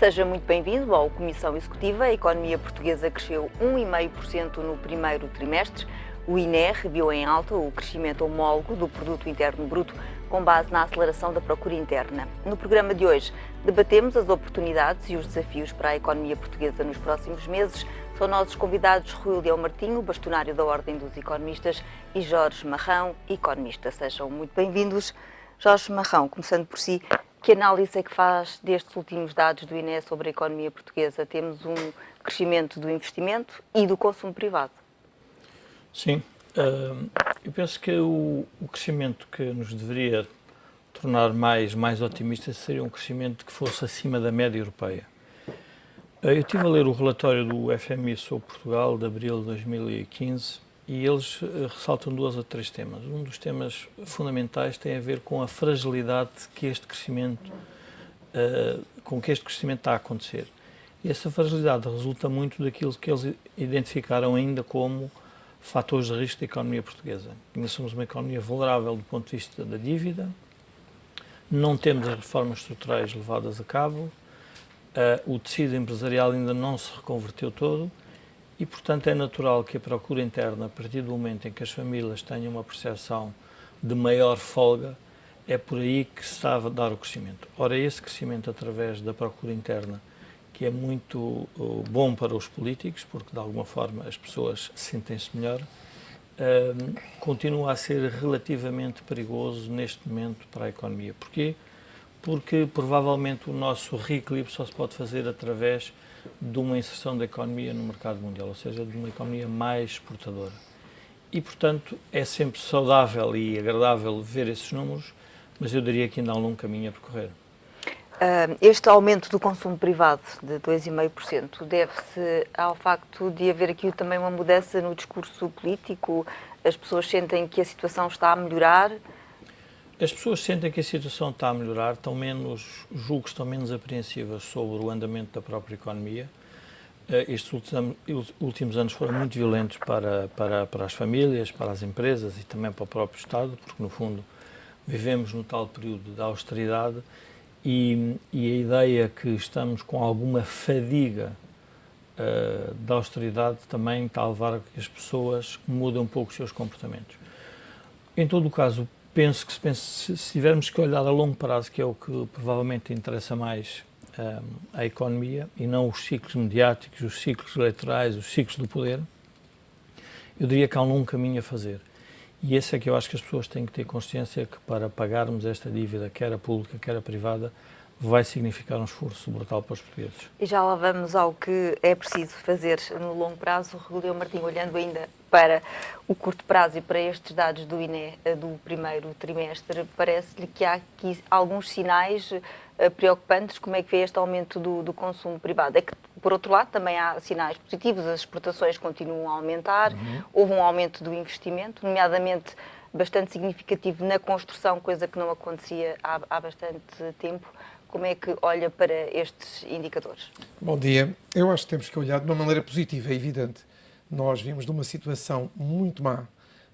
Seja muito bem-vindo ao Comissão Executiva. A economia portuguesa cresceu 1,5% no primeiro trimestre. O INE reviu em alta o crescimento homólogo do Produto Interno Bruto com base na aceleração da procura interna. No programa de hoje, debatemos as oportunidades e os desafios para a economia portuguesa nos próximos meses. São nossos convidados Rui Leão Martinho, bastonário da Ordem dos Economistas, e Jorge Marrão, economista. Sejam muito bem-vindos. Jorge Marrão, começando por si, que análise é que faz destes últimos dados do INE sobre a economia portuguesa? Temos um crescimento do investimento e do consumo privado. Sim, eu penso que o crescimento que nos deveria tornar mais otimistas seria um crescimento que fosse acima da média europeia. Eu estive a ler o relatório do FMI sobre Portugal de abril de 2015 e eles ressaltam 2 ou 3 temas. Um dos temas fundamentais tem a ver com a fragilidade que este crescimento, com que este crescimento está a acontecer. E essa fragilidade resulta muito daquilo que eles identificaram ainda como fatores de risco da economia portuguesa. Ainda somos uma economia vulnerável do ponto de vista da dívida, não temos as reformas estruturais levadas a cabo, o tecido empresarial ainda não se reconverteu todo e, portanto, é natural que a procura interna, a partir do momento em que as famílias tenham uma percepção de maior folga, é por aí que se está a dar o crescimento. Ora, esse crescimento através da procura interna, que é muito bom para os políticos, porque de alguma forma as pessoas sentem-se melhor, continua a ser relativamente perigoso neste momento para a economia. Porquê? Porque provavelmente o nosso reequilíbrio só se pode fazer através de uma inserção da economia no mercado mundial, ou seja, de uma economia mais exportadora. E, portanto, é sempre saudável e agradável ver esses números, mas eu diria que ainda há um longo caminho a percorrer. Este aumento do consumo privado de 2,5% deve-se ao facto de haver aqui também uma mudança no discurso político? As pessoas sentem que a situação está a melhorar? As pessoas sentem que a situação está a melhorar, julgo que estão menos apreensivas sobre o andamento da própria economia. Estes últimos anos foram muito violentos para as famílias, para as empresas e também para o próprio Estado, porque, no fundo, vivemos no tal período da austeridade e a ideia que estamos com alguma fadiga da austeridade também está a levar a que as pessoas mudem um pouco os seus comportamentos. Em todo o caso, penso que se tivermos que olhar a longo prazo, que é o que provavelmente interessa mais à economia, e não os ciclos mediáticos, os ciclos eleitorais, os ciclos do poder, eu diria que há um longo caminho a fazer. E esse é que eu acho que as pessoas têm que ter consciência que para pagarmos esta dívida, quer a pública, quer a privada, vai significar um esforço brutal para os portugueses. E já lá vamos ao que é preciso fazer no longo prazo. Rui Leão Martinho, olhando ainda para o curto prazo e para estes dados do INE do primeiro trimestre, parece-lhe que há aqui alguns sinais preocupantes. Como é que vê este aumento do consumo privado? É que, por outro lado, também há sinais positivos, as exportações continuam a aumentar, houve um aumento do investimento, nomeadamente bastante significativo na construção, coisa que não acontecia há bastante tempo. Como é que olha para estes indicadores? Bom dia. Eu acho que temos que olhar de uma maneira positiva, é evidente. Nós vimos de uma situação muito má,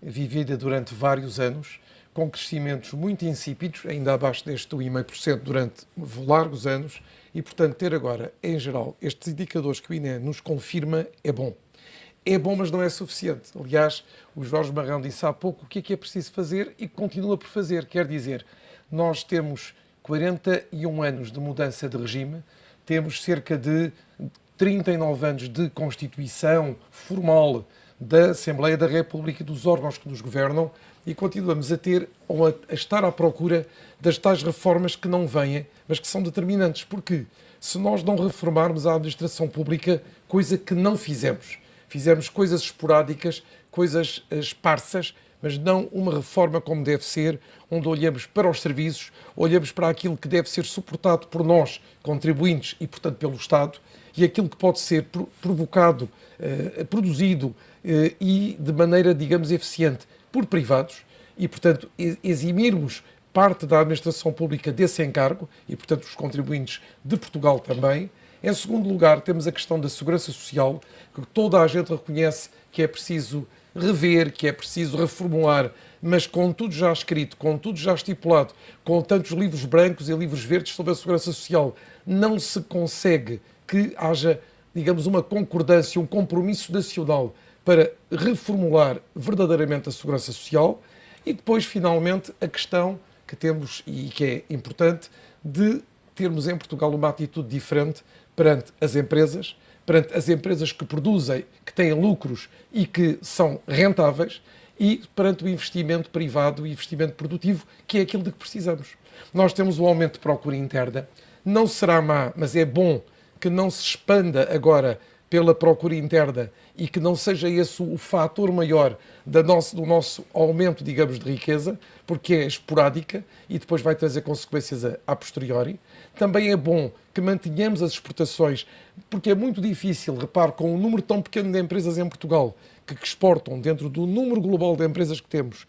vivida durante vários anos, com crescimentos muito insípidos, ainda abaixo deste 1,5% durante largos anos, e, portanto, ter agora, em geral, estes indicadores que o INE nos confirma é bom. É bom, mas não é suficiente. Aliás, o Jorge Marrão disse há pouco o que é preciso fazer e continua por fazer. Quer dizer, nós temos 41 anos de mudança de regime, temos cerca de 39 anos de constituição formal da Assembleia da República e dos órgãos que nos governam e continuamos a estar à procura das tais reformas que não vêm, mas que são determinantes. Porque se nós não reformarmos a administração pública, coisa que não fizemos coisas esporádicas, coisas esparsas, mas não uma reforma como deve ser, onde olhamos para os serviços, olhamos para aquilo que deve ser suportado por nós, contribuintes, e, portanto, pelo Estado, e aquilo que pode ser provocado, produzido e de maneira, digamos, eficiente por privados, e, portanto, eximirmos parte da administração pública desse encargo, e, portanto, os contribuintes de Portugal também. Em segundo lugar, temos a questão da segurança social, que toda a gente reconhece que é preciso rever, que é preciso reformular, mas com tudo já escrito, com tudo já estipulado, com tantos livros brancos e livros verdes sobre a segurança social, não se consegue que haja, digamos, uma concordância, um compromisso nacional para reformular verdadeiramente a segurança social. E depois, finalmente, a questão que temos e que é importante de termos em Portugal uma atitude diferente perante as empresas que produzem, que têm lucros e que são rentáveis, e perante o investimento privado e investimento produtivo, que é aquilo de que precisamos. Nós temos o aumento de procura interna, não será má, mas é bom que não se expanda agora pela procura interna e que não seja esse o fator maior do nosso aumento, digamos, de riqueza, porque é esporádica e depois vai trazer consequências a posteriori. Também é bom que mantenhamos as exportações, porque é muito difícil, repare, com um número tão pequeno de empresas em Portugal que exportam dentro do número global de empresas que temos,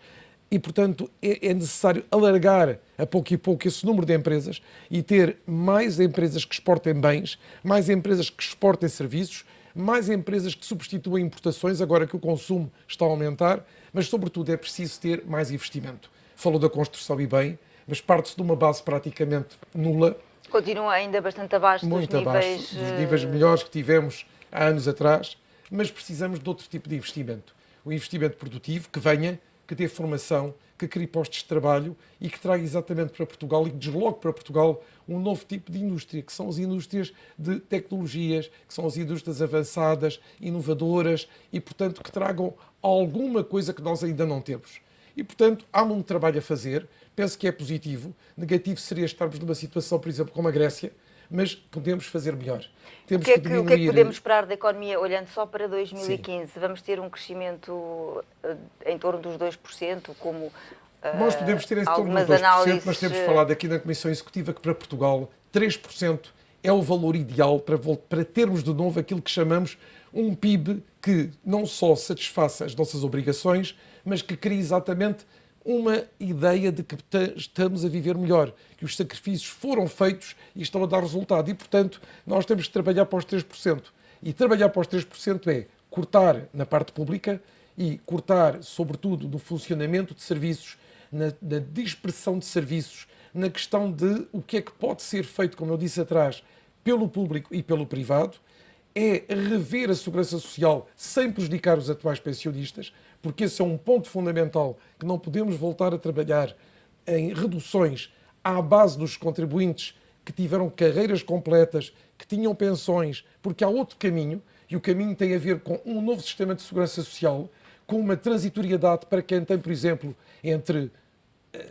e, portanto, é necessário alargar a pouco e pouco esse número de empresas e ter mais empresas que exportem bens, mais empresas que exportem serviços, mais empresas que substituem importações, agora que o consumo está a aumentar, mas, sobretudo, é preciso ter mais investimento. Falou da construção e bem, mas parte-se de uma base praticamente nula. Continua ainda bastante abaixo muito dos níveis... abaixo dos níveis melhores que tivemos há anos atrás, mas precisamos de outro tipo de investimento. O investimento produtivo que venha, que dê formação, que crie postos de trabalho e que traga exatamente para Portugal e que desloque para Portugal um novo tipo de indústria, que são as indústrias de tecnologias, que são as indústrias avançadas, inovadoras e, portanto, que tragam alguma coisa que nós ainda não temos. E, portanto, há muito trabalho a fazer. Penso que é positivo. Negativo seria estarmos numa situação, por exemplo, como a Grécia, mas podemos fazer melhor. Temos o que é que podemos esperar da economia, olhando só para 2015? Sim. Vamos ter um crescimento em torno dos 2%, como nós podemos ter em torno dos 2%, análises... mas temos falado aqui na Comissão Executiva que para Portugal 3% é o valor ideal para termos de novo aquilo que chamamos um PIB que não só satisfaça as nossas obrigações, mas que crie exatamente uma ideia de que estamos a viver melhor, que os sacrifícios foram feitos e estão a dar resultado. E, portanto, nós temos de trabalhar para os 3%. E trabalhar para os 3% é cortar na parte pública e cortar, sobretudo, no funcionamento de serviços, na dispersão de serviços, na questão de o que é que pode ser feito, como eu disse atrás, pelo público e pelo privado, é rever a segurança social sem prejudicar os atuais pensionistas, porque esse é um ponto fundamental que não podemos voltar a trabalhar em reduções à base dos contribuintes que tiveram carreiras completas, que tinham pensões, porque há outro caminho, e o caminho tem a ver com um novo sistema de segurança social, com uma transitoriedade para quem tem, por exemplo, entre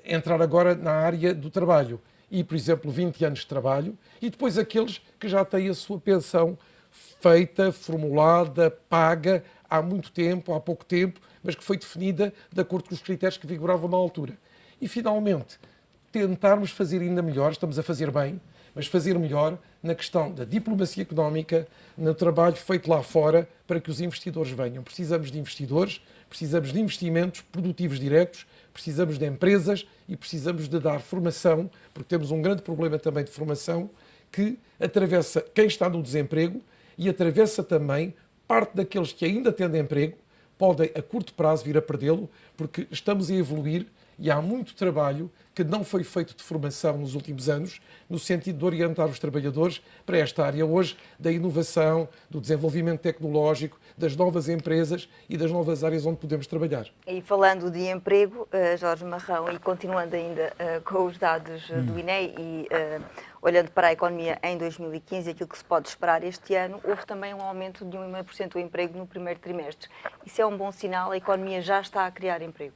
entrar agora na área do trabalho e, por exemplo, 20 anos de trabalho, e depois aqueles que já têm a sua pensão feita, formulada, paga há muito tempo, há pouco tempo, mas que foi definida de acordo com os critérios que vigoravam na altura. E, finalmente, tentarmos fazer ainda melhor, estamos a fazer bem, mas fazer melhor na questão da diplomacia económica, no trabalho feito lá fora para que os investidores venham. Precisamos de investidores, precisamos de investimentos produtivos diretos, precisamos de empresas e precisamos de dar formação, porque temos um grande problema também de formação que atravessa quem está no desemprego e atravessa também parte daqueles que ainda têm emprego, podem a curto prazo vir a perdê-lo, porque estamos a evoluir e há muito trabalho que não foi feito de formação nos últimos anos, no sentido de orientar os trabalhadores para esta área hoje da inovação, do desenvolvimento tecnológico, das novas empresas e das novas áreas onde podemos trabalhar. E falando de emprego, Jorge Marrão, e continuando ainda com os dados do INE e olhando para a economia em 2015, aquilo que se pode esperar este ano, houve também um aumento de 1,5% do emprego no primeiro trimestre. Isso é um bom sinal? A economia já está a criar emprego?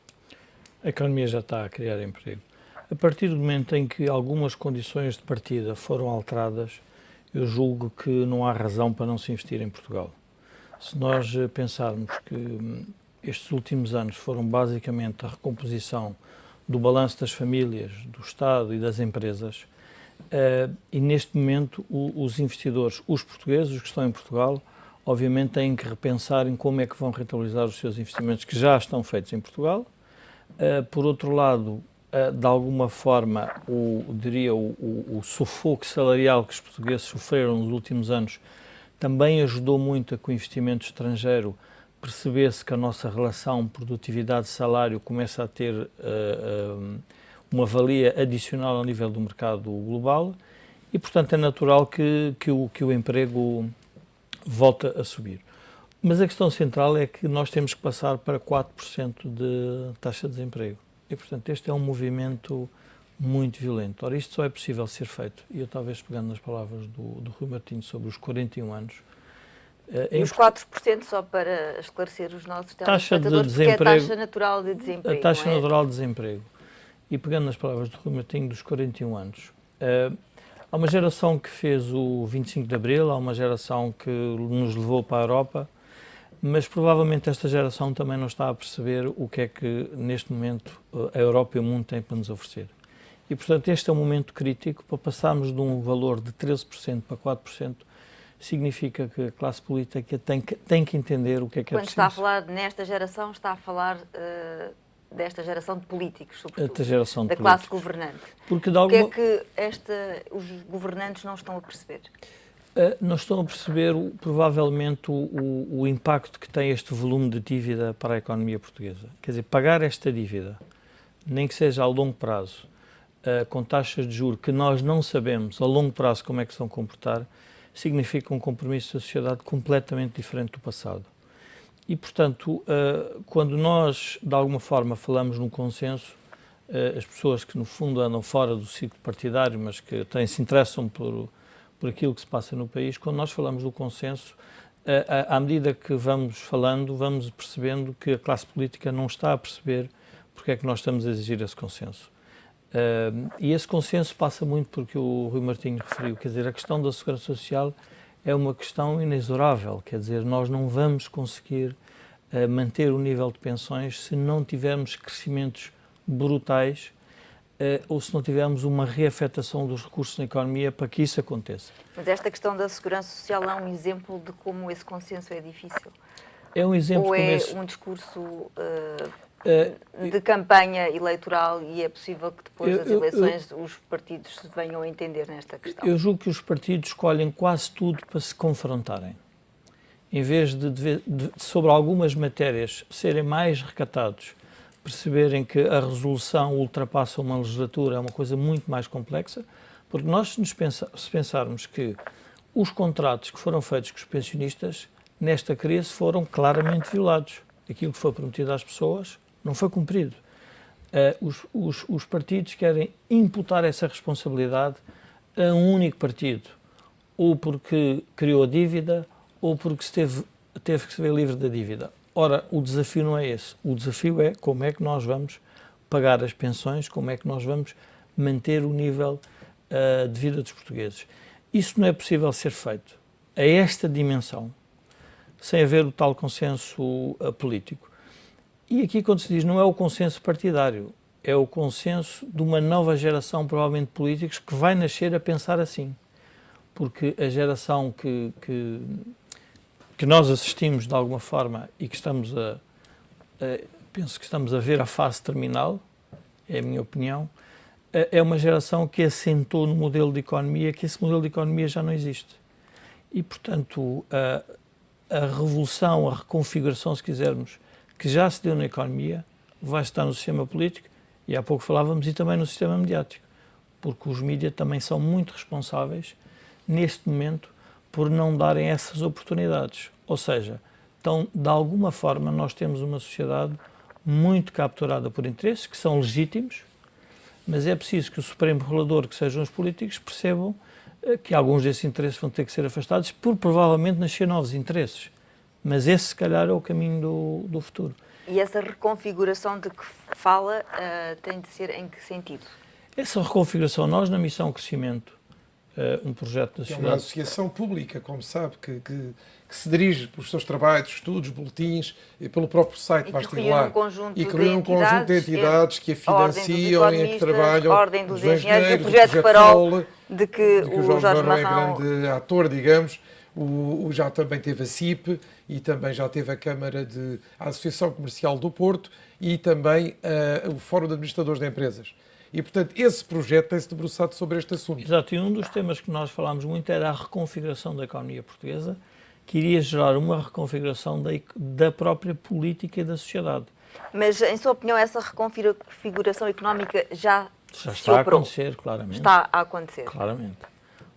A economia já está a criar emprego. A partir do momento em que algumas condições de partida foram alteradas, eu julgo que não há razão para não se investir em Portugal. Se nós pensarmos que estes últimos anos foram basicamente a recomposição do balanço das famílias, do Estado e das empresas, e neste momento os investidores, os portugueses, os que estão em Portugal, obviamente têm que repensar em como é que vão rentabilizar os seus investimentos que já estão feitos em Portugal. Por outro lado, de alguma forma, o sufoco salarial que os portugueses sofreram nos últimos anos também ajudou muito a que o investimento estrangeiro percebesse que a nossa relação produtividade-salário começa a ter uma valia adicional ao nível do mercado global e, portanto, é natural que o emprego volte a subir. Mas a questão central é que nós temos que passar para 4% de taxa de desemprego. E, portanto, este é um movimento muito violento. Ora, isto só é possível ser feito, e eu talvez pegando nas palavras do Rui Martinho sobre os 41 anos... E os 4%, só para esclarecer os nossos taxa de telespectadores, porque desemprego, é a taxa natural de desemprego. A taxa natural de desemprego. E pegando nas palavras do Rui Martinho, dos 41 anos. Há uma geração que fez o 25 de Abril, há uma geração que nos levou para a Europa, mas provavelmente esta geração também não está a perceber o que é que, neste momento, a Europa e o mundo têm para nos oferecer. E, portanto, este é um momento crítico para passarmos de um valor de 13% para 4%, significa que a classe política tem que entender o que é preciso. Quando está a falar nesta geração, está a falar desta geração de políticos, sobretudo, da classe governante. Porque o que é que os governantes não estão a perceber? Não estão a perceber, provavelmente, o impacto que tem este volume de dívida para a economia portuguesa. Quer dizer, pagar esta dívida, nem que seja a longo prazo, com taxas de juros que nós não sabemos a longo prazo como é que se vão comportar, significa um compromisso da sociedade completamente diferente do passado. E, portanto, quando nós, de alguma forma, falamos num consenso, as pessoas que, no fundo, andam fora do ciclo partidário, mas que se interessam por aquilo que se passa no país, quando nós falamos do consenso, à medida que vamos falando, vamos percebendo que a classe política não está a perceber porque é que nós estamos a exigir esse consenso. E esse consenso passa muito porque o Rui Martinho referiu, quer dizer, a questão da segurança social é uma questão inexorável, quer dizer, nós não vamos conseguir manter o nível de pensões se não tivermos crescimentos brutais ou se não tivermos uma reafetação dos recursos na economia para que isso aconteça. Mas esta questão da segurança social é um exemplo de como esse consenso é difícil? É um exemplo ou é um discurso de campanha eleitoral e é possível que depois das eleições os partidos se venham a entender nesta questão? Eu julgo que os partidos escolhem quase tudo para se confrontarem. Em vez de sobre algumas matérias, serem mais recatados, perceberem que a resolução ultrapassa uma legislatura, é uma coisa muito mais complexa, porque nós, se pensarmos que os contratos que foram feitos com os pensionistas, nesta crise foram claramente violados. Aquilo que foi prometido às pessoas não foi cumprido. Os partidos querem imputar essa responsabilidade a um único partido, ou porque criou a dívida, ou porque teve que se ver livre da dívida. Ora, o desafio não é esse. O desafio é como é que nós vamos pagar as pensões, como é que nós vamos manter o nível de vida dos portugueses. Isso não é possível ser feito a esta dimensão, sem haver o tal consenso político. E aqui, quando se diz, não é o consenso partidário, é o consenso de uma nova geração, provavelmente, de políticos, que vai nascer a pensar assim. Porque a geração que nós assistimos, de alguma forma, e que penso que estamos a ver a fase terminal, é a minha opinião, é uma geração que assentou no modelo de economia, que esse modelo de economia já não existe. E, portanto, a revolução, a reconfiguração, se quisermos, que já se deu na economia, vai estar no sistema político, e há pouco falávamos, e também no sistema mediático, porque os mídias também são muito responsáveis, neste momento, por não darem essas oportunidades. Ou seja, então, de alguma forma, nós temos uma sociedade muito capturada por interesses, que são legítimos, mas é preciso que o Supremo Regulador, que sejam os políticos, percebam que alguns desses interesses vão ter que ser afastados por provavelmente nascer novos interesses. Mas esse, se calhar, é o caminho do futuro. E essa reconfiguração de que fala tem de ser em que sentido? Essa reconfiguração, nós na Missão Crescimento, um projeto da sociedade... É uma associação pública, como sabe, que se dirige pelos seus trabalhos, estudos, boletins, e pelo próprio site, basta ir lá. E que reúne um conjunto de entidades que a financiam e que trabalham. A Ordem dos Engenheiros, o Projeto Farol, de que o Jorge Marrão é grande ator, digamos. Já também teve a CIP e também já teve a Associação Comercial do Porto e também o Fórum de Administradores de Empresas. E, portanto, esse projeto tem-se debruçado sobre este assunto. Exato, e um dos temas que nós falámos muito era a reconfiguração da economia portuguesa que iria gerar uma reconfiguração da própria política e da sociedade. Mas, em sua opinião, essa reconfiguração económica já está a acontecer, claramente. Está a acontecer. Claramente.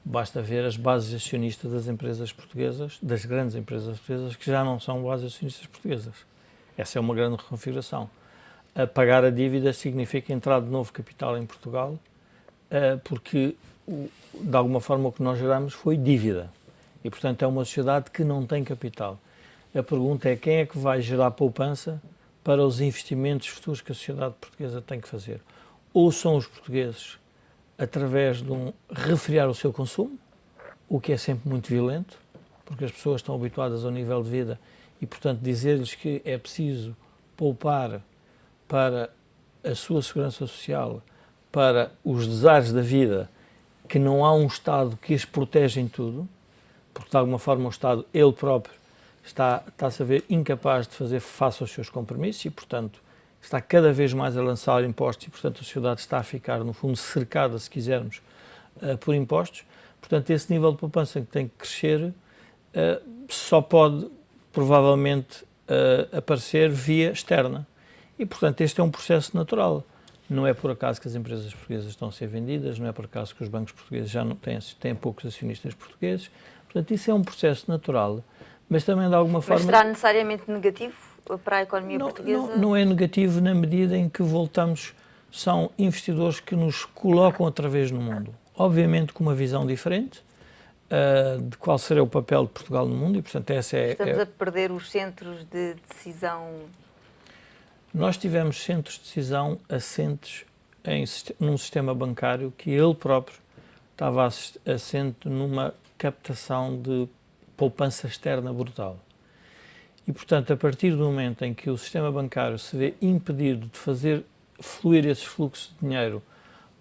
Basta ver as bases acionistas das empresas portuguesas, das grandes empresas portuguesas, que já não são bases acionistas portuguesas. Essa é uma grande reconfiguração. Pagar a dívida significa entrar de novo capital em Portugal, porque, de alguma forma, o que nós geramos foi dívida. E, portanto, é uma sociedade que não tem capital. A pergunta é quem é que vai gerar poupança para os investimentos futuros que a sociedade portuguesa tem que fazer. Ou são os portugueses, através de refriar o seu consumo, o que é sempre muito violento, porque as pessoas estão habituadas ao nível de vida e, portanto, dizer-lhes que é preciso poupar para a sua segurança social, para os desaires da vida, que não há um Estado que as protege em tudo, porque, de alguma forma, o Estado, ele próprio, está-se a ver incapaz de fazer face aos seus compromissos e, portanto, está cada vez mais a lançar impostos e, portanto, a sociedade está a ficar, no fundo, cercada, se quisermos, por impostos. Portanto, esse nível de poupança que tem que crescer só pode, provavelmente, aparecer via externa. E, portanto, este é um processo natural. Não é por acaso que as empresas portuguesas estão a ser vendidas, não é por acaso que os bancos portugueses já não têm poucos acionistas portugueses. Portanto, isso é um processo natural, mas também, de alguma forma... Mas será necessariamente negativo para a economia portuguesa? Não é negativo na medida em que voltamos, são investidores que nos colocam outra vez no mundo. Obviamente com uma visão diferente de qual será o papel de Portugal no mundo e, portanto, essa é... Estamos a perder os centros de decisão... Nós tivemos centros de decisão assentes num sistema bancário que ele próprio estava assente numa captação de poupança externa brutal. E, portanto, a partir do momento em que o sistema bancário se vê impedido de fazer fluir esses fluxos de dinheiro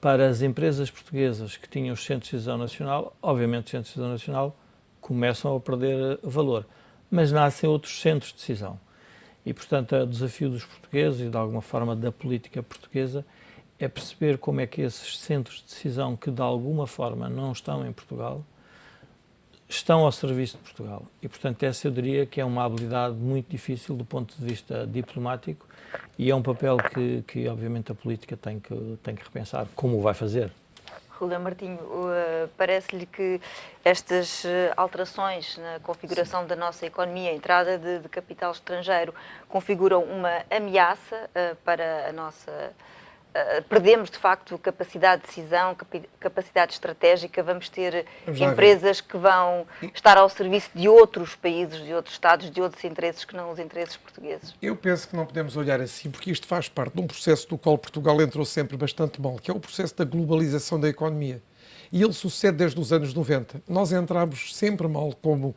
para as empresas portuguesas que tinham os centros de decisão nacional, obviamente os centros de decisão nacional começam a perder valor, mas nascem outros centros de decisão. E, portanto, o desafio dos portugueses e, de alguma forma, da política portuguesa é perceber como é que esses centros de decisão que, de alguma forma, não estão em Portugal, estão ao serviço de Portugal. E, portanto, essa eu diria que é uma habilidade muito difícil do ponto de vista diplomático e é um papel que obviamente, a política tem que repensar como o vai fazer. Rúlia Martinho, parece-lhe que estas alterações na configuração da nossa economia, a entrada de capital estrangeiro, configuram uma ameaça para a nossa... Perdemos, de facto, capacidade de decisão, capacidade estratégica, vamos ter empresas que vão estar ao serviço de outros países, de outros Estados, de outros interesses que não os interesses portugueses. Eu penso que não podemos olhar assim, porque isto faz parte de um processo do qual Portugal entrou sempre bastante mal, que é o processo da globalização da economia. E ele sucede desde os anos 90. Nós entramos sempre mal, como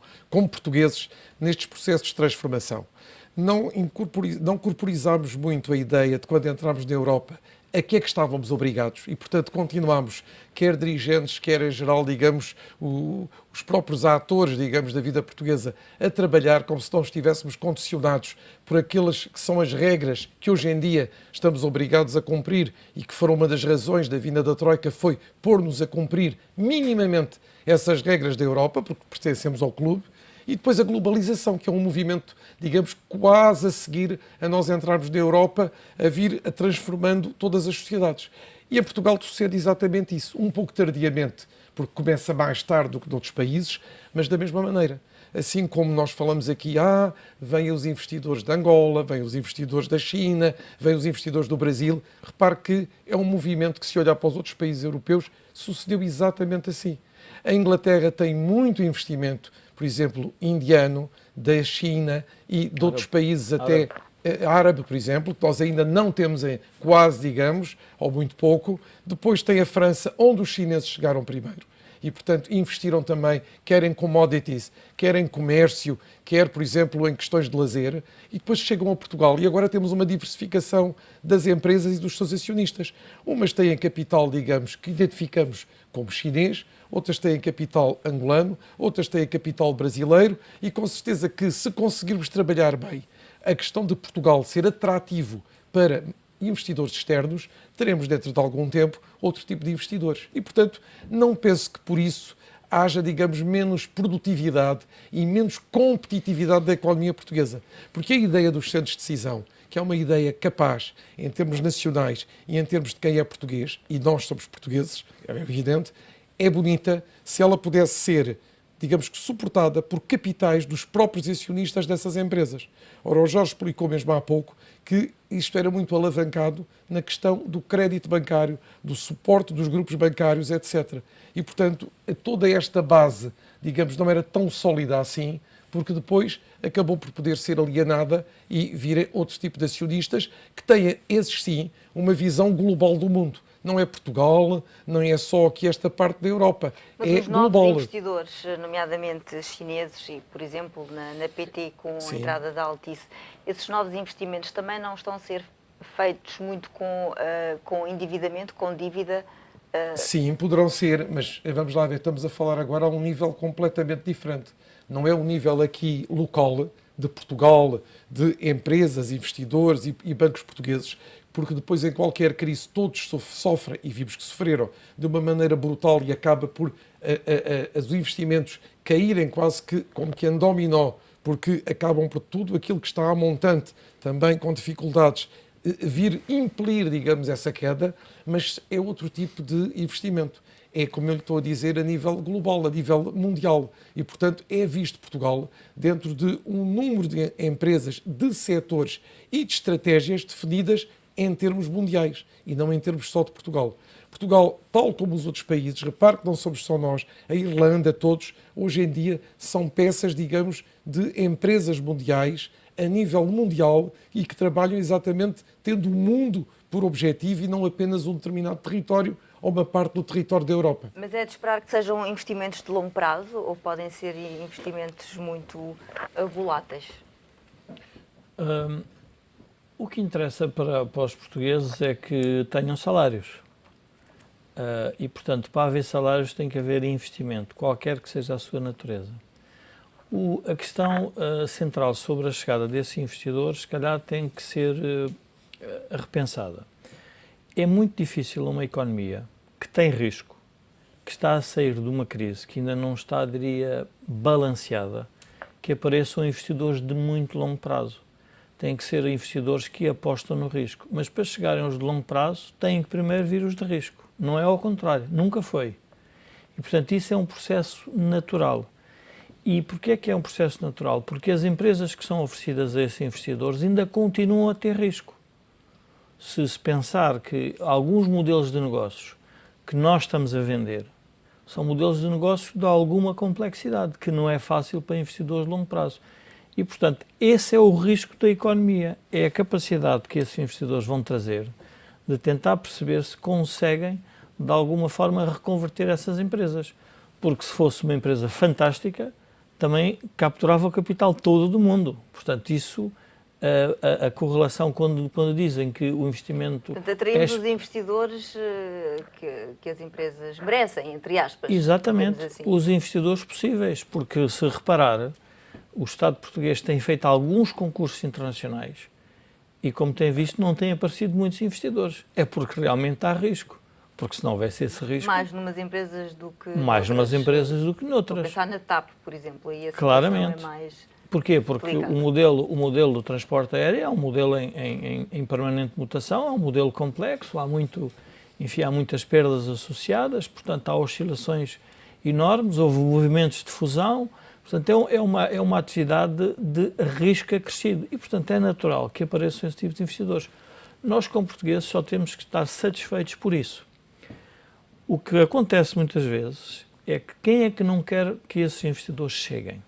portugueses, nestes processos de transformação. Não corporizámos muito a ideia de quando entramos na Europa a que é que estávamos obrigados e, portanto, continuamos, quer dirigentes, quer em geral, digamos, os próprios atores, digamos, da vida portuguesa, a trabalhar como se não estivéssemos condicionados por aquelas que são as regras que hoje em dia estamos obrigados a cumprir e que foram uma das razões da vinda da Troika, foi pôr-nos a cumprir minimamente essas regras da Europa, porque pertencemos ao clube. E depois a globalização, que é um movimento, digamos, quase a seguir a nós entrarmos na Europa, a vir transformando todas as sociedades. E a Portugal sucede exatamente isso, um pouco tardiamente, porque começa mais tarde do que noutros países, mas da mesma maneira. Assim como nós falamos aqui, vêm os investidores de Angola, vêm os investidores da China, vêm os investidores do Brasil. Repare que é um movimento que, se olhar para os outros países europeus, sucedeu exatamente assim. A Inglaterra tem muito investimento, por exemplo, indiano, da China e de outros países até árabe, por exemplo, que nós ainda não temos quase, digamos, ou muito pouco. Depois tem a França, onde os chineses chegaram primeiro. E, portanto, investiram também, quer em commodities, quer em comércio, quer, por exemplo, em questões de lazer. E depois chegam a Portugal. E agora temos uma diversificação das empresas e dos seus acionistas. Umas têm capital, digamos, que identificamos como chinês, outras têm capital angolano, outras têm capital brasileiro e com certeza que, se conseguirmos trabalhar bem a questão de Portugal ser atrativo para investidores externos, teremos dentro de algum tempo outro tipo de investidores. E, portanto, não penso que por isso haja, digamos, menos produtividade e menos competitividade da economia portuguesa. Porque a ideia dos centros de decisão, que é uma ideia capaz, em termos nacionais e em termos de quem é português, e nós somos portugueses, é evidente, é bonita se ela pudesse ser, digamos que, suportada por capitais dos próprios acionistas dessas empresas. Ora, o Jorge explicou mesmo há pouco que isto era muito alavancado na questão do crédito bancário, do suporte dos grupos bancários, etc. E, portanto, toda esta base, digamos, não era tão sólida assim, porque depois acabou por poder ser alienada e vir outro tipo de acionistas que tenha, esses sim, uma visão global do mundo. Não é Portugal, não é só aqui esta parte da Europa, mas é os global. Novos investidores, nomeadamente chineses e, por exemplo, na PT com a entrada da Altice, esses novos investimentos também não estão a ser feitos muito com endividamento, com dívida? Sim, poderão ser, mas vamos lá ver, estamos a falar agora a um nível completamente diferente. Não é um nível aqui local, de Portugal, de empresas, investidores e bancos portugueses, porque depois em qualquer crise todos sofrem, e vimos que sofreram de uma maneira brutal e acaba por os investimentos caírem quase que como que em dominó, porque acabam por tudo aquilo que está a montante, também com dificuldades, vir impelir, digamos, essa queda, mas é outro tipo de investimento. É, como eu lhe estou a dizer, a nível global, a nível mundial. E, portanto, é visto Portugal dentro de um número de empresas, de setores e de estratégias definidas em termos mundiais e não em termos só de Portugal. Portugal, tal como os outros países, repare que não somos só nós, a Irlanda, todos, hoje em dia são peças, digamos, de empresas mundiais, a nível mundial e que trabalham exatamente tendo o mundo por objetivo e não apenas um determinado território ou uma parte do território da Europa. Mas é de esperar que sejam investimentos de longo prazo ou podem ser investimentos muito voláteis? O que interessa para os portugueses é que tenham salários. E, portanto, para haver salários tem que haver investimento, qualquer que seja a sua natureza. A questão central sobre a chegada desses investidores, se calhar, tem que ser repensada. É muito difícil uma economia que tem risco, que está a sair de uma crise, que ainda não está, diria, balanceada, que apareçam investidores de muito longo prazo. Têm que ser investidores que apostam no risco. Mas para chegarem aos de longo prazo, têm que primeiro vir os de risco. Não é ao contrário, nunca foi. E, portanto, isso é um processo natural. E porquê é que é um processo natural? Porque as empresas que são oferecidas a esses investidores ainda continuam a ter risco. Se pensar que alguns modelos de negócios que nós estamos a vender são modelos de negócio de alguma complexidade, que não é fácil para investidores de longo prazo. E, portanto, esse é o risco da economia, é a capacidade que esses investidores vão trazer de tentar perceber se conseguem, de alguma forma, reconverter essas empresas. Porque se fosse uma empresa fantástica, também capturava o capital todo do mundo. Portanto, isso, a correlação, quando dizem que o investimento... Portanto, atraímos os investidores que as empresas merecem, entre aspas. Exatamente, assim. Os investidores possíveis, porque se reparar, o Estado português tem feito alguns concursos internacionais e, como tem visto, não tem aparecido muitos investidores. É porque realmente há risco. Porque se não houvesse esse risco... Mais numas empresas do que mais numas empresas do que noutras. Vou pensar na TAP, por exemplo. E a claramente. É mais... Porquê? Porque o modelo do transporte aéreo é um modelo em permanente mutação, é um modelo complexo, há muitas perdas associadas, portanto há oscilações enormes, houve movimentos de fusão, portanto é uma atividade de risco acrescido e, portanto, é natural que apareçam esse tipo de investidores. Nós, como portugueses, só temos que estar satisfeitos por isso. O que acontece muitas vezes é que quem é que não quer que esses investidores cheguem?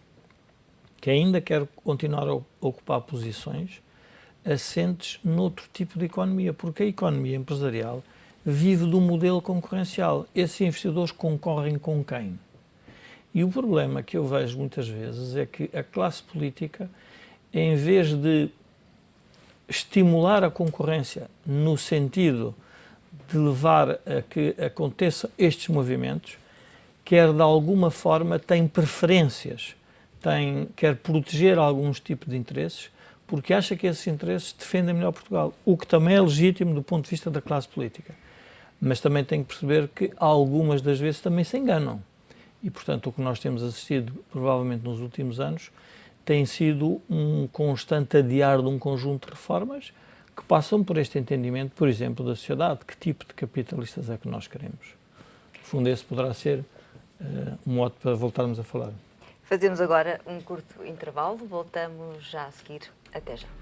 Que ainda quer continuar a ocupar posições assentes noutro tipo de economia, porque a economia empresarial vive de um modelo concorrencial. Esses investidores concorrem com quem? E o problema que eu vejo muitas vezes é que a classe política, em vez de estimular a concorrência no sentido de levar a que aconteçam estes movimentos, quer de alguma forma tem preferências, quer proteger alguns tipos de interesses, porque acha que esses interesses defendem melhor Portugal, o que também é legítimo do ponto de vista da classe política. Mas também tem que perceber que algumas das vezes também se enganam e, portanto, o que nós temos assistido, provavelmente nos últimos anos, tem sido um constante adiar de um conjunto de reformas que passam por este entendimento, por exemplo, da sociedade. Que tipo de capitalistas é que nós queremos? No fundo, esse poderá ser um mote para voltarmos a falar. Fazemos agora um curto intervalo, voltamos já a seguir. Até já.